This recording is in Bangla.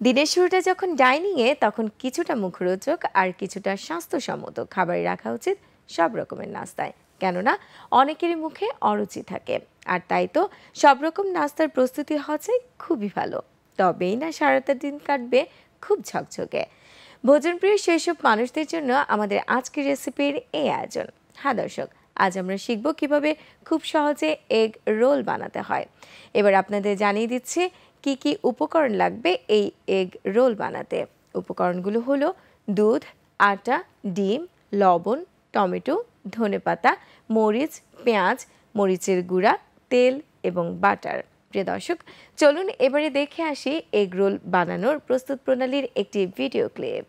দিনের শুরুটা যখন ডাইনিংয়ে তখন কিছুটা মুখরোচক আর কিছুটা স্বাস্থ্যসম্মত খাবার রাখা উচিত সব রকমের নাস্তায়। কেননা অনেকেরই মুখে অরুচি থাকে, আর তাই তো সব রকম নাস্তার প্রস্তুতি হচ্ছে খুবই ভালো। তবেই না সারাটা দিন কাটবে খুব ঝকঝকে। ভোজনপ্রিয় সেসব মানুষদের জন্য আমাদের আজকের রেসিপির এই আয়োজন। হ্যাঁ দর্শক, আজ আমরা শিখব কিভাবে খুব সহজে এগ রোল বানাতে হয়। এবার আপনাদের জানিয়ে দিচ্ছি কি কি উপকরণ লাগবে এই এগ রোল বানাতে। উপকরণগুলো হলো দুধ, আটা, ডিম, লবণ, টমেটো, ধনেপাতা, মরিচ, পেঁয়াজ, মরিচের গুঁড়া, তেল এবং বাটার। প্রিয় দর্শক, চলুন এবারে দেখে আসি এগ রোল বানানোর প্রস্তুত প্রণালীর একটি ভিডিও ক্লিপ।